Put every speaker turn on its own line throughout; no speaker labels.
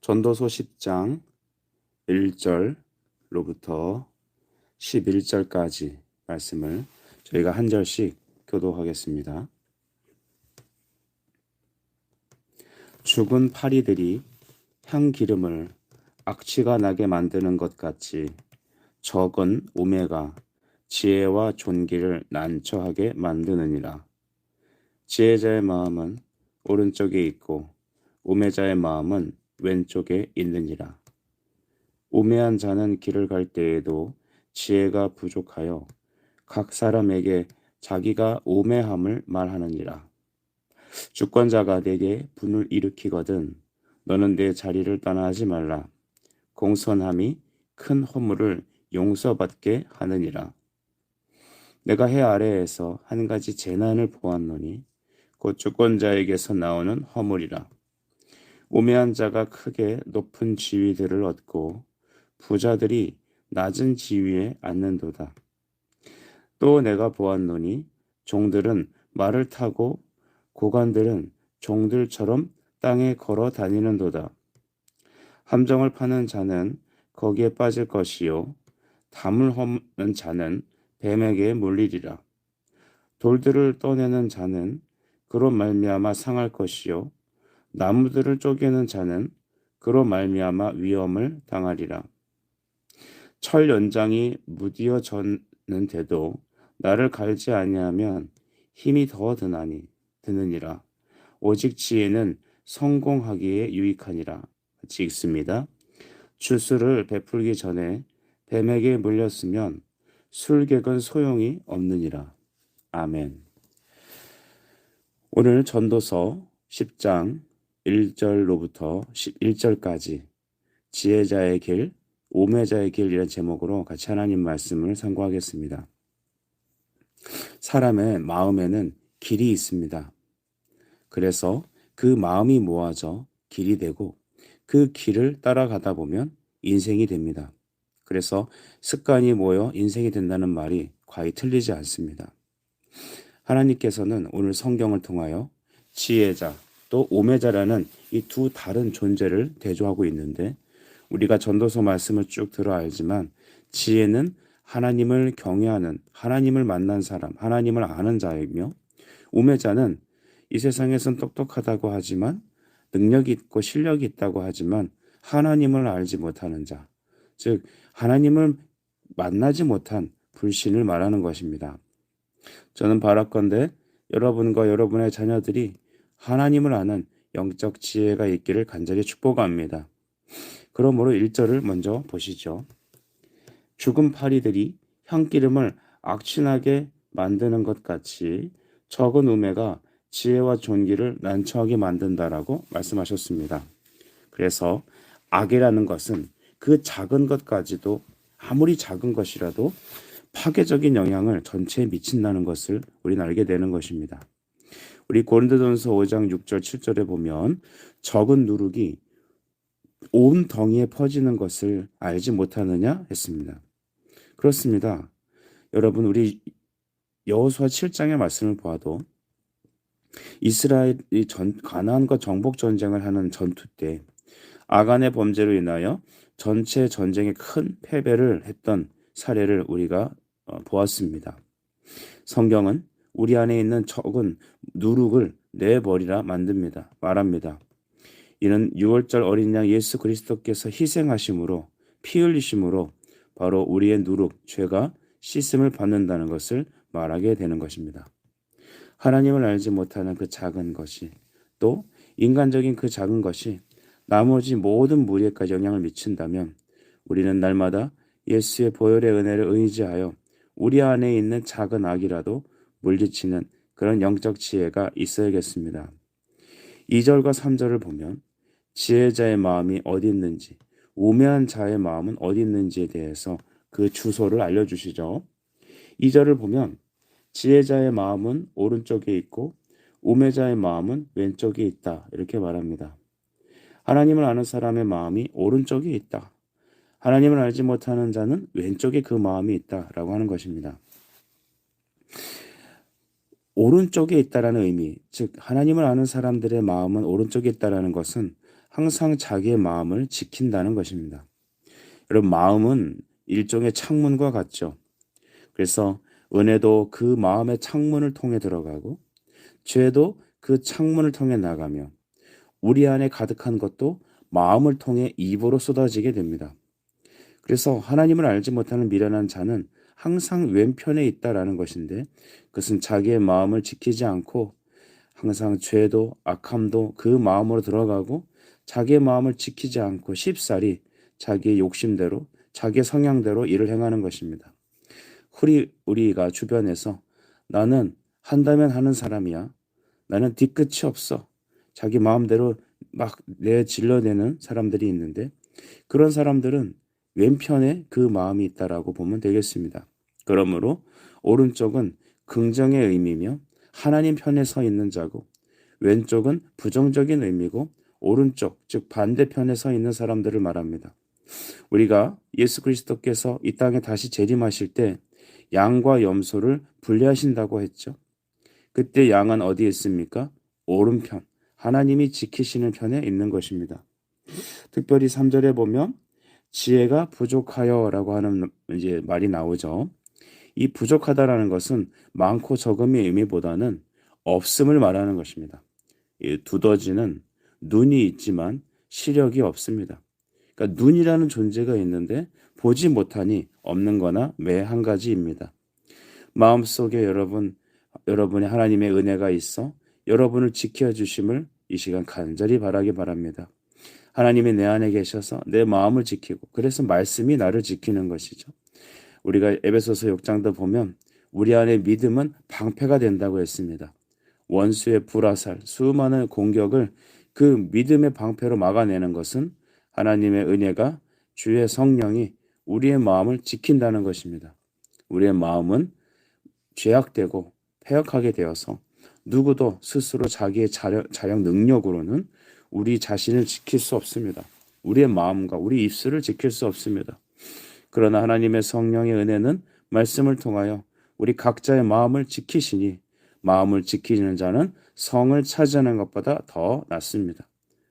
전도서 10장 1절로부터 11절까지 말씀을 저희가 한 절씩 교독하겠습니다. 죽은 파리들이 향기름을 악취가 나게 만드는 것 같이 적은 우매가 지혜와 존귀를 난처하게 만드느니라. 지혜자의 마음은 오른쪽에 있고 우매자의 마음은 왼쪽에 있느니라. 우매한 자는 길을 갈 때에도 지혜가 부족하여 각 사람에게 자기가 우매함을 말하느니라. 주권자가 내게 분을 일으키거든 너는 내 자리를 떠나지 말라. 공손함이 큰 허물을 용서받게 하느니라. 내가 해 아래에서 한 가지 재난을 보았노니 곧 주권자에게서 나오는 허물이라. 우매한 자가 크게 높은 지위들을 얻고 부자들이 낮은 지위에 앉는도다. 또 내가 보았노니 종들은 말을 타고 고관들은 종들처럼 땅에 걸어 다니는도다. 함정을 파는 자는 거기에 빠질 것이요 담을 허무는 자는 뱀에게 물리리라. 돌들을 떠내는 자는 그로 말미암아 상할 것이요 나무들을 쪼개는 자는 그로 말미암아 위험을 당하리라. 철 연장이 무디어졌는데도 나를 갈지 아니하면 힘이 더 드느니라. 오직 지혜는 성공하기에 유익하니라. 같이 읽습니다. 주술을 베풀기 전에 뱀에게 물렸으면 술객은 소용이 없느니라. 아멘. 오늘 전도서 10장 1절로부터 11절까지 지혜자의 길, 우매자의 길이라는 제목으로 같이 하나님 말씀을 상고하겠습니다. 사람의 마음에는 길이 있습니다. 그래서 그 마음이 모아져 길이 되고 그 길을 따라가다 보면 인생이 됩니다. 그래서 습관이 모여 인생이 된다는 말이 과히 틀리지 않습니다. 하나님께서는 오늘 성경을 통하여 지혜자 또 우매자라는 이 두 다른 존재를 대조하고 있는데 우리가 전도서 말씀을 쭉 들어 알지만 지혜는 하나님을 경외하는 하나님을 만난 사람, 하나님을 아는 자이며 우매자는 이 세상에선 똑똑하다고 하지만 능력이 있고 실력이 있다고 하지만 하나님을 알지 못하는 자, 즉 하나님을 만나지 못한 불신을 말하는 것입니다. 저는 바랄건대 여러분과 여러분의 자녀들이 하나님을 아는 영적 지혜가 있기를 간절히 축복합니다. 그러므로 1절을 먼저 보시죠. 죽은 파리들이 향기름을 악취나게 만드는 것 같이 적은 우매가 지혜와 존귀를 난처하게 만든다라고 말씀하셨습니다. 그래서 악이라는 것은 그 작은 것까지도 아무리 작은 것이라도 파괴적인 영향을 전체에 미친다는 것을 우리는 알게 되는 것입니다. 우리 고린도전서 5장 6절 7절에 보면 적은 누룩이 온 덩이에 퍼지는 것을 알지 못하느냐 했습니다. 그렇습니다. 여러분 우리 여호수아 7장의 말씀을 보아도 이스라엘이 가나안과 정복 전쟁을 하는 전투 때 아간의 범죄로 인하여 전체 전쟁에 큰 패배를 했던 사례를 우리가 보았습니다. 성경은 우리 안에 있는 적은 누룩을 내버리라 말합니다. 이는 6월절 어린 양 예수 그리스도께서 희생하심으로 피 흘리심으로 바로 우리의 누룩, 죄가 씻음을 받는다는 것을 말하게 되는 것입니다. 하나님을 알지 못하는 그 작은 것이 또 인간적인 그 작은 것이 나머지 모든 무리에까지 영향을 미친다면 우리는 날마다 예수의 보혈의 은혜를 의지하여 우리 안에 있는 작은 악이라도 물리치는 그런 영적 지혜가 있어야겠습니다. 2절과 3절을 보면 지혜자의 마음이 어디 있는지 우매한 자의 마음은 어디 있는지에 대해서 그 주소를 알려주시죠. 2절을 보면 지혜자의 마음은 오른쪽에 있고 우매자의 마음은 왼쪽에 있다 이렇게 말합니다. 하나님을 아는 사람의 마음이 오른쪽에 있다. 하나님을 알지 못하는 자는 왼쪽에 그 마음이 있다라고 하는 것입니다. 오른쪽에 있다라는 의미, 즉 하나님을 아는 사람들의 마음은 오른쪽에 있다라는 것은 항상 자기의 마음을 지킨다는 것입니다. 여러분, 마음은 일종의 창문과 같죠. 그래서 은혜도 그 마음의 창문을 통해 들어가고 죄도 그 창문을 통해 나가며 우리 안에 가득한 것도 마음을 통해 입으로 쏟아지게 됩니다. 그래서 하나님을 알지 못하는 미련한 자는 항상 왼편에 있다라는 것인데, 그것은 자기의 마음을 지키지 않고 항상 죄도 악함도 그 마음으로 들어가고 자기의 마음을 지키지 않고 쉽사리 자기의 욕심대로 자기의 성향대로 일을 행하는 것입니다. 우리가 주변에서 나는 한다면 하는 사람이야, 나는 뒤끝이 없어, 자기 마음대로 막 내질러대는 사람들이 있는데, 그런 사람들은 왼편에 그 마음이 있다라고 보면 되겠습니다. 그러므로 오른쪽은 긍정의 의미며 하나님 편에 서 있는 자고, 왼쪽은 부정적인 의미고 오른쪽 즉 반대편에 서 있는 사람들을 말합니다. 우리가 예수 그리스도께서 이 땅에 다시 재림하실 때 양과 염소를 분리하신다고 했죠. 그때 양은 어디에 있습니까? 오른편, 하나님이 지키시는 편에 있는 것입니다. 특별히 3절에 보면 지혜가 부족하여라고 하는 이제 말이 나오죠. 이 부족하다라는 것은 많고 적음의 의미보다는 없음을 말하는 것입니다. 이 두더지는 눈이 있지만 시력이 없습니다. 그러니까 눈이라는 존재가 있는데 보지 못하니 없는 거나 매 한 가지입니다. 마음속에 여러분의 하나님의 은혜가 있어 여러분을 지켜주심을 이 시간 간절히 바라기 바랍니다. 하나님이 내 안에 계셔서 내 마음을 지키고, 그래서 말씀이 나를 지키는 것이죠. 우리가 에베소서 6장도 보면 우리 안에 믿음은 방패가 된다고 했습니다. 원수의 불화살, 수많은 공격을 그 믿음의 방패로 막아내는 것은 하나님의 은혜가, 주의 성령이 우리의 마음을 지킨다는 것입니다. 우리의 마음은 죄악되고 패역하게 되어서 누구도 스스로 자기의 자력 능력으로는 우리 자신을 지킬 수 없습니다. 우리의 마음과 우리 입술을 지킬 수 없습니다. 그러나 하나님의 성령의 은혜는 말씀을 통하여 우리 각자의 마음을 지키시니, 마음을 지키는 자는 성을 차지하는 것보다 더 낫습니다.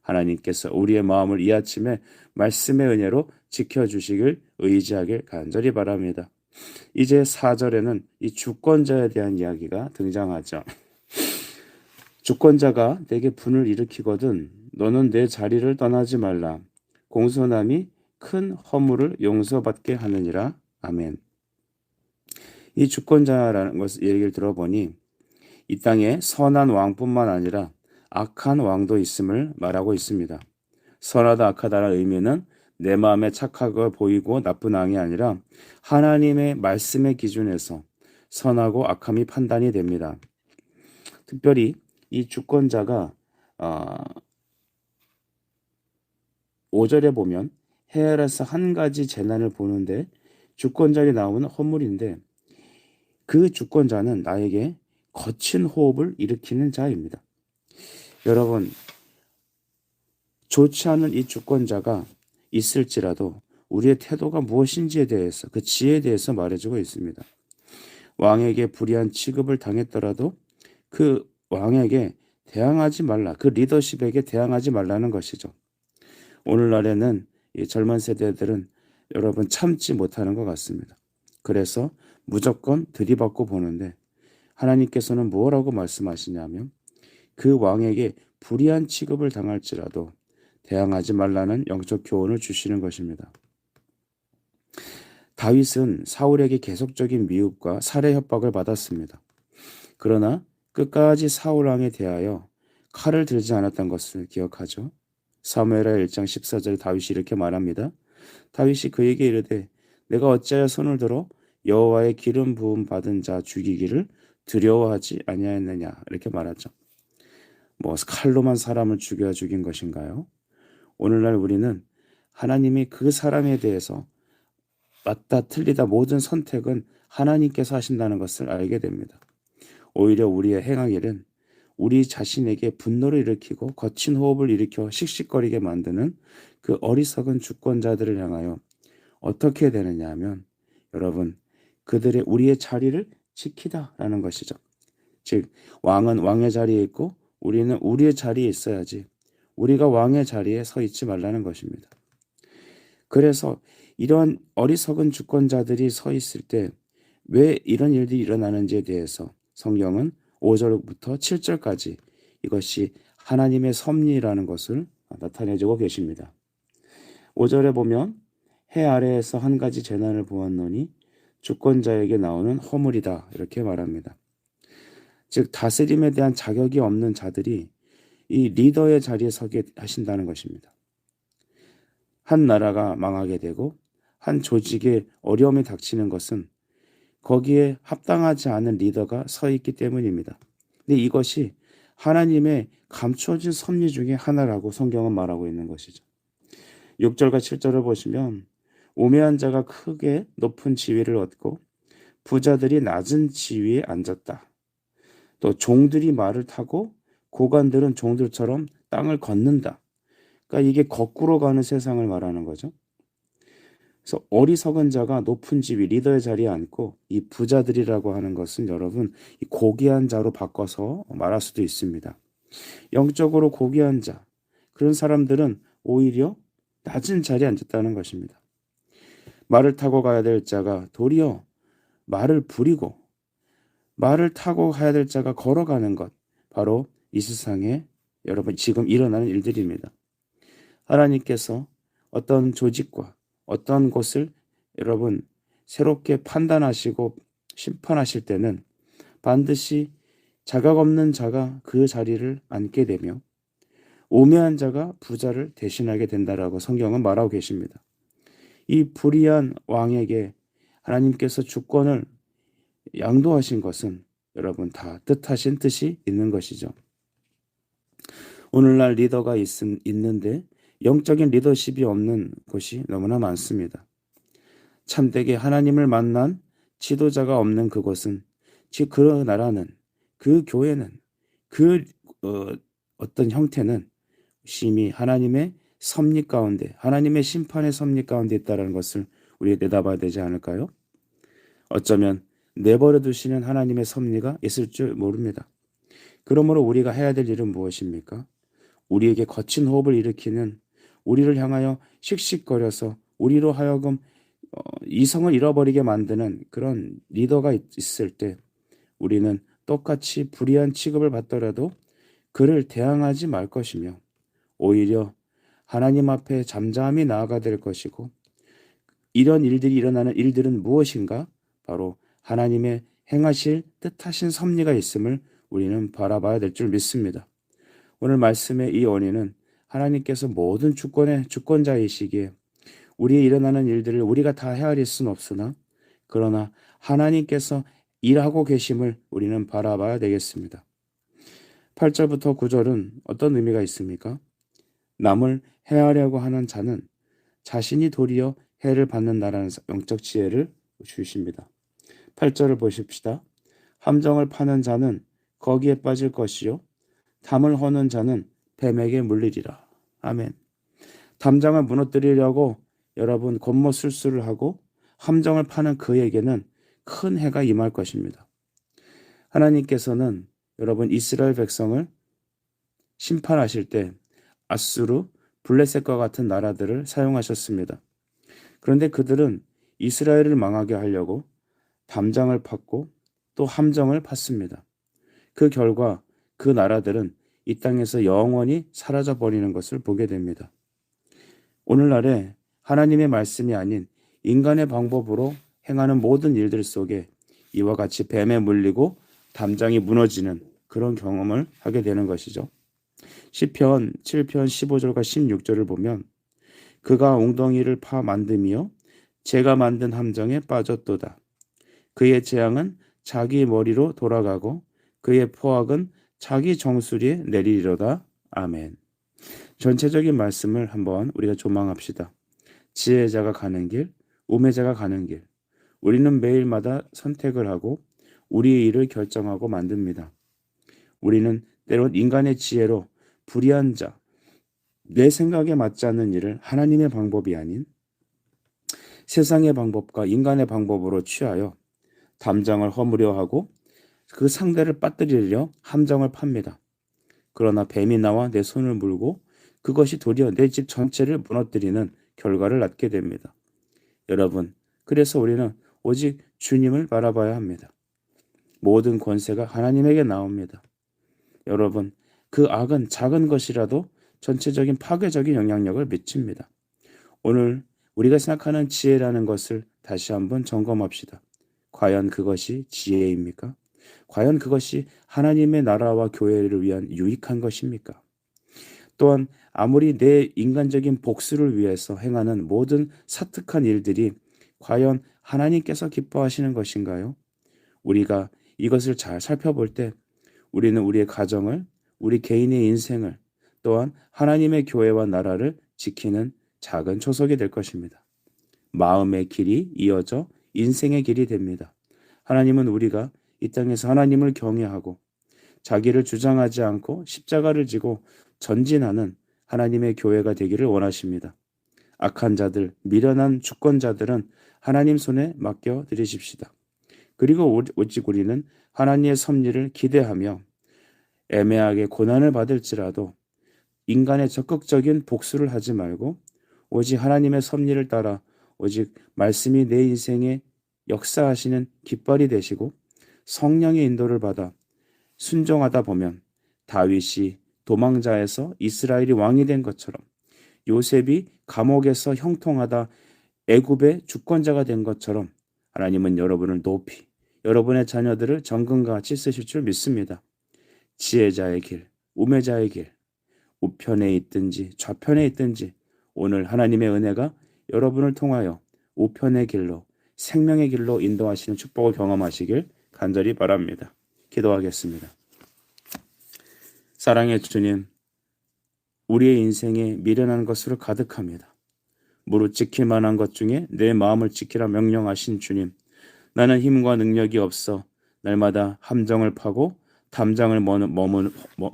하나님께서 우리의 마음을 이 아침에 말씀의 은혜로 지켜주시길 의지하길 간절히 바랍니다. 이제 4절에는 이 주권자에 대한 이야기가 등장하죠. 주권자가 내게 분을 일으키거든 너는 내 자리를 떠나지 말라. 공손함이 큰 허물을 용서받게 하느니라. 아멘. 이 주권자라는 것을 얘기를 들어보니 이 땅에 선한 왕뿐만 아니라 악한 왕도 있음을 말하고 있습니다. 선하다 악하다라는 의미는 내 마음에 착하고 보이고 나쁜 왕이 아니라 하나님의 말씀의 기준에서 선하고 악함이 판단이 됩니다. 특별히 이 주권자가 5절에 보면 해 아래서 한 가지 재난을 보는데 주권자에 나오는 허물인데, 그 주권자는 나에게 거친 호흡을 일으키는 자입니다. 여러분, 좋지 않은 이 주권자가 있을지라도 우리의 태도가 무엇인지에 대해서, 그 지혜에 대해서 말해주고 있습니다. 왕에게 불의한 취급을 당했더라도 그 왕에게 대항하지 말라, 그 리더십에게 대항하지 말라는 것이죠. 오늘날에는 이 젊은 세대들은 여러분 참지 못하는 것 같습니다. 그래서 무조건 들이받고 보는데, 하나님께서는 뭐라고 말씀하시냐면 그 왕에게 불의한 취급을 당할지라도 대항하지 말라는 영적 교훈을 주시는 것입니다. 다윗은 사울에게 계속적인 미움과 살해 협박을 받았습니다. 그러나 끝까지 사울 왕에 대하여 칼을 들지 않았던 것을 기억하죠. 사무엘하 1장 14절 다윗이 이렇게 말합니다. 다윗이 그에게 이르되 내가 어찌하여 손을 들어 여호와의 기름 부음 받은 자 죽이기를 두려워하지 아니하였느냐, 이렇게 말하죠. 칼로만 사람을 죽인 것인가요? 오늘날 우리는 하나님이 그 사람에 대해서 맞다 틀리다 모든 선택은 하나님께서 하신다는 것을 알게 됩니다. 오히려 우리의 행하기는 우리 자신에게 분노를 일으키고 거친 호흡을 일으켜 씩씩거리게 만드는 그 어리석은 주권자들을 향하여 어떻게 되느냐 하면, 여러분, 그들의 우리의 자리를 지키다라는 것이죠. 즉 왕은 왕의 자리에 있고 우리는 우리의 자리에 있어야지 우리가 왕의 자리에 서 있지 말라는 것입니다. 그래서 이런 어리석은 주권자들이 서 있을 때 왜 이런 일들이 일어나는지에 대해서 성경은 5절부터 7절까지 이것이 하나님의 섭리라는 것을 나타내주고 계십니다. 5절에 보면 해 아래에서 한 가지 재난을 보았노니 주권자에게 나오는 허물이다 이렇게 말합니다. 즉 다스림에 대한 자격이 없는 자들이 이 리더의 자리에 서게 하신다는 것입니다. 한 나라가 망하게 되고 한 조직에 어려움이 닥치는 것은 거기에 합당하지 않은 리더가 서 있기 때문입니다. 근데 이것이 하나님의 감추어진 섭리 중에 하나라고 성경은 말하고 있는 것이죠. 6절과 7절을 보시면 우매한 자가 크게 높은 지위를 얻고 부자들이 낮은 지위에 앉았다. 또 종들이 말을 타고 고관들은 종들처럼 땅을 걷는다. 그러니까 이게 거꾸로 가는 세상을 말하는 거죠. 그래서 어리석은 자가 높은 지위 리더의 자리에 앉고 이 부자들이라고 하는 것은 여러분 이 고귀한 자로 바꿔서 말할 수도 있습니다. 영적으로 고귀한 자 그런 사람들은 오히려 낮은 자리에 앉았다는 것입니다. 말을 타고 가야 될 자가 도리어 말을 부리고 말을 타고 가야 될 자가 걸어가는 것 바로 이 세상에 여러분 지금 일어나는 일들입니다. 하나님께서 어떤 조직과 어떤 곳을 여러분 새롭게 판단하시고 심판하실 때는 반드시 자각 없는 자가 그 자리를 앉게 되며 우매한 자가 부자를 대신하게 된다라고 성경은 말하고 계십니다. 이 불의한 왕에게 하나님께서 주권을 양도하신 것은 여러분 다 뜻하신 뜻이 있는 것이죠. 오늘날 리더가 있는데 영적인 리더십이 없는 곳이 너무나 많습니다. 참되게 하나님을 만난 지도자가 없는 그곳은 즉 그 나라는 그 교회는 그 어떤 형태는 심히 하나님의 섭리 가운데 하나님의 심판의 섭리 가운데 있다는 것을 우리가 내다봐야 되지 않을까요? 어쩌면 내버려 두시는 하나님의 섭리가 있을 줄 모릅니다. 그러므로 우리가 해야 될 일은 무엇입니까? 우리에게 거친 호흡을 일으키는 우리를 향하여 씩씩거려서 우리로 하여금 이성을 잃어버리게 만드는 그런 리더가 있을 때 우리는 똑같이 불의한 취급을 받더라도 그를 대항하지 말 것이며 오히려 하나님 앞에 잠잠히 나아가 될 것이고 이런 일들이 일어나는 일들은 무엇인가? 바로 하나님의 행하실 뜻하신 섭리가 있음을 우리는 바라봐야 될 줄 믿습니다. 오늘 말씀의 이 원인은 하나님께서 모든 주권의 주권자이시기에 우리의 일어나는 일들을 우리가 다 헤아릴 수는 없으나 그러나 하나님께서 일하고 계심을 우리는 바라봐야 되겠습니다. 8절부터 9절은 어떤 의미가 있습니까? 남을 해하려고 하는 자는 자신이 도리어 해를 받는다라는 영적 지혜를 주십니다. 8절을 보십시다. 함정을 파는 자는 거기에 빠질 것이요 담을 허는 자는 뱀에게 물리리라. 아멘. 담장을 무너뜨리려고 여러분 곤모술수를 하고 함정을 파는 그에게는 큰 해가 임할 것입니다. 하나님께서는 여러분 이스라엘 백성을 심판하실 때 아수르, 블레셋과 같은 나라들을 사용하셨습니다. 그런데 그들은 이스라엘을 망하게 하려고 담장을 팠고 또 함정을 팠습니다. 그 결과 그 나라들은 이 땅에서 영원히 사라져 버리는 것을 보게 됩니다. 오늘날에 하나님의 말씀이 아닌 인간의 방법으로 행하는 모든 일들 속에 이와 같이 뱀에 물리고 담장이 무너지는 그런 경험을 하게 되는 것이죠. 시편 7편 15절과 16절을 보면 그가 웅덩이를 파 만듦이요 제가 만든 함정에 빠졌도다. 그의 재앙은 자기 머리로 돌아가고 그의 포악은 자기 정수리에 내리리로다. 아멘. 전체적인 말씀을 한번 우리가 조망합시다. 지혜자가 가는 길, 우매자가 가는 길. 우리는 매일마다 선택을 하고 우리의 일을 결정하고 만듭니다. 우리는 때론 인간의 지혜로 불의한 자, 내 생각에 맞지 않는 일을 하나님의 방법이 아닌 세상의 방법과 인간의 방법으로 취하여 담장을 허무려 하고 그 상대를 빠뜨리려 함정을 팝니다. 그러나 뱀이 나와 내 손을 물고 그것이 도리어 내 집 전체를 무너뜨리는 결과를 낳게 됩니다. 여러분, 그래서 우리는 오직 주님을 바라봐야 합니다. 모든 권세가 하나님에게 나옵니다. 여러분, 그 악은 작은 것이라도 전체적인 파괴적인 영향력을 미칩니다. 오늘 우리가 생각하는 지혜라는 것을 다시 한번 점검합시다. 과연 그것이 지혜입니까? 과연 그것이 하나님의 나라와 교회를 위한 유익한 것입니까? 또한 아무리 내 인간적인 복수를 위해서 행하는 모든 사특한 일들이 과연 하나님께서 기뻐하시는 것인가요? 우리가 이것을 잘 살펴볼 때 우리는 우리의 가정을, 우리 개인의 인생을, 또한 하나님의 교회와 나라를 지키는 작은 초석이 될 것입니다. 마음의 길이 이어져 인생의 길이 됩니다. 하나님은 우리가 이 땅에서 하나님을 경외하고 자기를 주장하지 않고 십자가를 지고 전진하는 하나님의 교회가 되기를 원하십니다. 악한 자들, 미련한 주권자들은 하나님 손에 맡겨 드리십시다. 그리고 오직 우리는 하나님의 섭리를 기대하며 애매하게 고난을 받을지라도 인간의 적극적인 복수를 하지 말고 오직 하나님의 섭리를 따라 오직 말씀이 내 인생에 역사하시는 깃발이 되시고 성령의 인도를 받아 순종하다 보면 다윗이 도망자에서 이스라엘이 왕이 된 것처럼 요셉이 감옥에서 형통하다 애굽의 주권자가 된 것처럼 하나님은 여러분을 높이 여러분의 자녀들을 정금과 같이 쓰실 줄 믿습니다. 지혜자의 길, 우매자의 길, 우편에 있든지 좌편에 있든지 오늘 하나님의 은혜가 여러분을 통하여 우편의 길로 생명의 길로 인도하시는 축복을 경험하시길 간절히 바랍니다. 기도하겠습니다. 사랑의 주님, 우리의 인생에 미련한 것으로 가득합니다. 무릇 지킬 만한 것 중에 내 마음을 지키라 명령하신 주님, 나는 힘과 능력이 없어 날마다 함정을 파고 담장을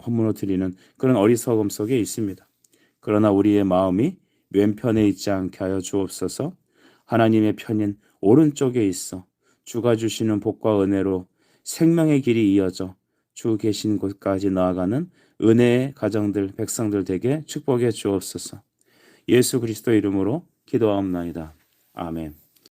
허무너뜨리는 그런 어리석음 속에 있습니다. 그러나 우리의 마음이 왼편에 있지 않게 하여 주옵소서. 하나님의 편인 오른쪽에 있어 주가 주시는 복과 은혜로 생명의 길이 이어져 주 계신 곳까지 나아가는 은혜의 가정들, 백성들 되게 축복해 주옵소서. 예수 그리스도 이름으로 기도하옵나이다. 아멘.